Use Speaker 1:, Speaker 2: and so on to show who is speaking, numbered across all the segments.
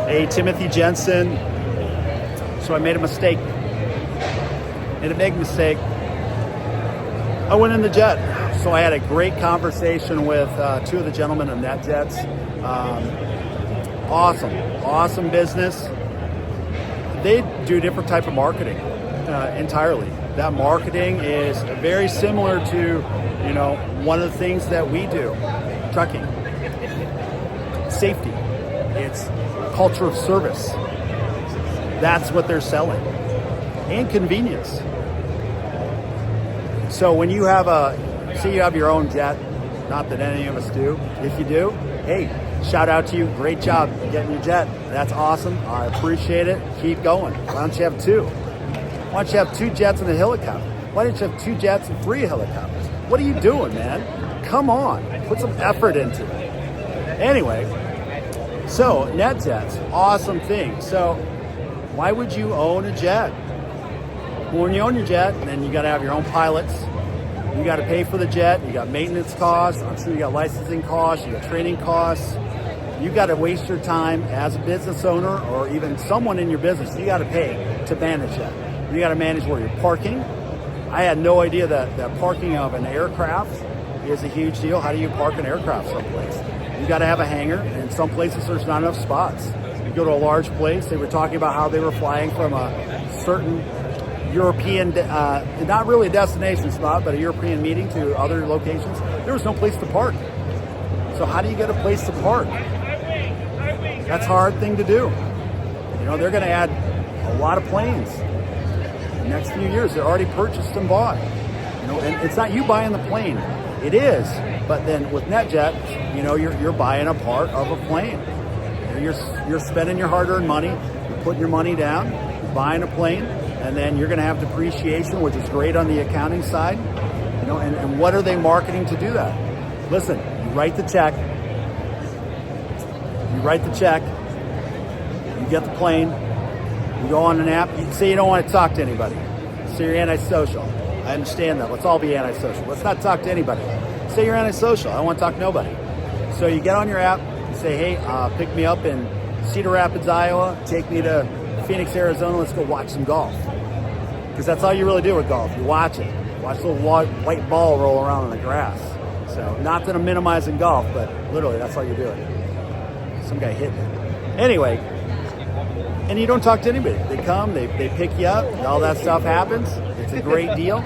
Speaker 1: Hey, Timothy Jensen. So I made a mistake. Made a big mistake. I went in the jet. So I had a great conversation with two of the gentlemen of NetJets. Awesome business. They do a different type of marketing entirely. That marketing is very similar to, one of the things that we do, trucking. Safety. It's culture of service. That's what they're selling. And convenience. So when you have say you have your own jet, not that any of us do. If you do, hey, shout out to you. Great job getting your jet. That's awesome. I appreciate it. Keep going. Why don't you have two? Why don't you have two jets and a helicopter? Why don't you have two jets and three helicopters? What are you doing, man? Come on. Put some effort into it. Anyway, so NetJets, awesome thing. So why would you own a jet? Well, when you own your jet, then you got to have your own pilots. You got to pay for the jet. You got maintenance costs. I'm sure you got licensing costs. You got training costs. You got to waste your time as a business owner or even someone in your business. You got to pay to manage that. You got to manage where you're parking. I had no idea that parking of an aircraft is a huge deal. How do you park an aircraft someplace? You got to have a hangar, and in some places there's not enough spots. You go to a large place. They were talking about how they were flying from a certain European, not really a destination spot, but a European meeting to other locations. There was no place to park. So how do you get a place to park? That's a hard thing to do. They're going to add a lot of planes in the next few years. They're already purchased and bought. And it's not you buying the plane. It is, but then with NetJets, you're buying a part of a plane. You're spending your hard-earned money. You're putting your money down. You're buying a plane. And then you're going to have depreciation, which is great on the accounting side. And what are they marketing to do that? Listen, you write the check. You get the plane. You go on an app. You say you don't want to talk to anybody. Say you're antisocial. I understand that. Let's all be antisocial. Let's not talk to anybody. Say you're antisocial. I don't want to talk to nobody. So you get on your app. You say, hey, pick me up in Cedar Rapids, Iowa. Take me to Phoenix, Arizona. Let's go watch some golf. Because that's all you really do with golf. You watch it. Watch the little white ball roll around on the grass. So not that I'm minimizing golf, but literally that's all you're doing. Some guy hitting it. Anyway, and you don't talk to anybody. They come, they pick you up, all that stuff happens. It's a great deal.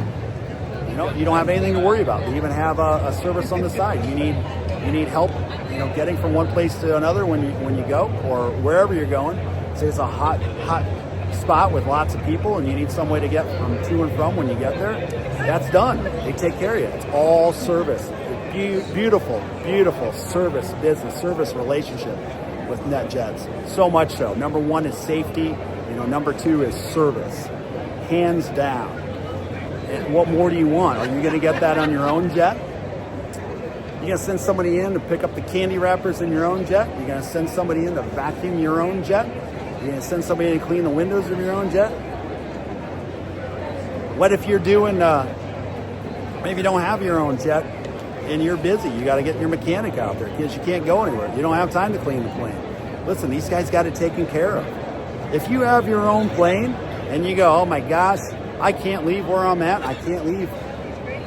Speaker 1: You don't have anything to worry about. They even have a service on the side. You need help, getting from one place to another when you go or wherever you're going. Say it's a hot spot with lots of people and you need some way to get from to and from when you get there. That's done. They take care of you. It's all service. Beautiful service relationship with NetJets. So much so. Number one is safety. Number two is service. Hands down. And what more do you want? Are you going to get that on your own jet? You're going to send somebody in to pick up the candy wrappers in your own jet? You're going to send somebody in to vacuum your own jet? You're going to send somebody in to clean the windows of your own jet? What if you're doing, maybe you don't have your own jet and you're busy. You got to get your mechanic out there because you can't go anywhere. You don't have time to clean the plane. Listen, these guys got it taken care of. If you have your own plane and you go, oh my gosh, I can't leave where I'm at. I can't leave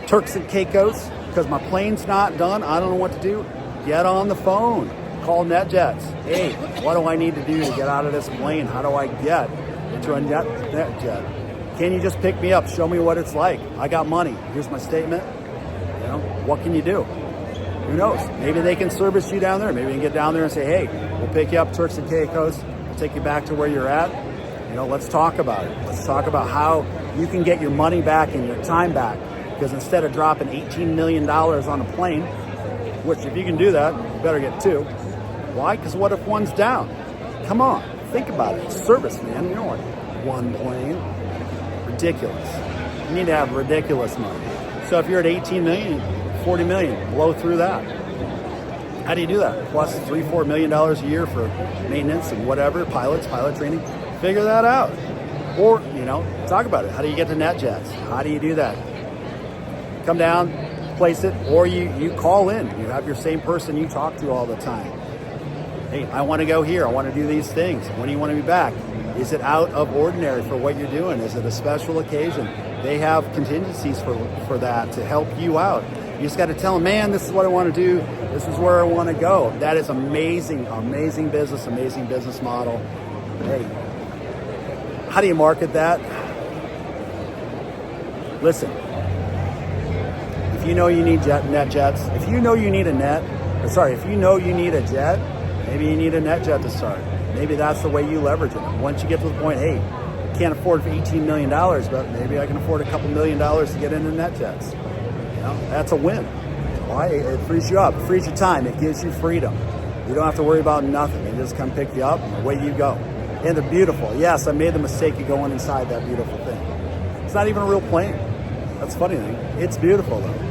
Speaker 1: Turks and Caicos because my plane's not done. I don't know what to do. Get on the phone. Call NetJets. Hey, what do I need to do to get out of this plane? How do I get into a NetJet? Can you just pick me up? Show me what it's like. I got money. Here's my statement. What can you do? Who knows? Maybe they can service you down there. Maybe you can get down there and say, hey, we'll pick you up Turks and Caicos. We'll take you back to where you're at. Let's talk about it. Let's talk about how you can get your money back and your time back. Because instead of dropping $18 million on a plane, which if you can do that, you better get two. Why? Because what if one's down? Come on, think about it. It's service, man. You don't want one plane. Ridiculous. You need to have ridiculous money. So if you're at 18 million, 40 million, blow through that. How do you do that? Plus $3-4 million a year for maintenance and whatever, pilot training. Figure that out. Or, talk about it. How do you get to NetJets? How do you do that? Come down, place it, or you call in. You have your same person you talk to all the time. Hey, I want to go here. I want to do these things. When do you want to be back? Is it out of ordinary for what you're doing? Is it a special occasion? They have contingencies for that to help you out. You just got to tell them, man, this is what I want to do. This is where I want to go. That is amazing, amazing business model. Hey, how do you market that? Listen, if you know you need NetJets, if you know you need if you know you need a jet, maybe you need a NetJet to start. Maybe that's the way you leverage it. Once you get to the point, hey, I can't afford $18 million, but maybe I can afford a couple $1 million to get into NetJets. That's a win. Why? It frees you up. It frees your time. It gives you freedom. You don't have to worry about nothing. They just come pick you up and away you go. And they're beautiful. Yes, I made the mistake of going inside that beautiful thing. It's not even a real plane. That's the funny thing. It's beautiful though.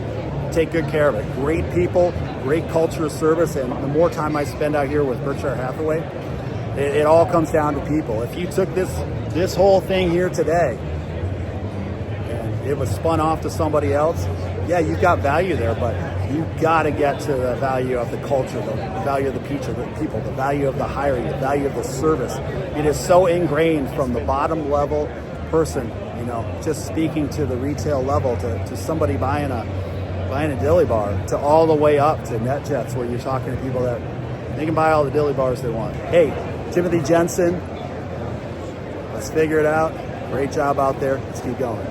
Speaker 1: Take good care of it. Great people, great culture of service, and the more time I spend out here with Berkshire Hathaway, it all comes down to people. If you took this whole thing here today and it was spun off to somebody else, yeah, you've got value there, but you got to get to the value of the culture, the value of the people, the value of the hiring, the value of the service. It is so ingrained from the bottom level person, just speaking to the retail level, to somebody buying a dilly bar, to all the way up to NetJets, where you're talking to people that they can buy all the dilly bars they want. Hey, Timothy Jensen, let's figure it out. Great job out there. Let's keep going.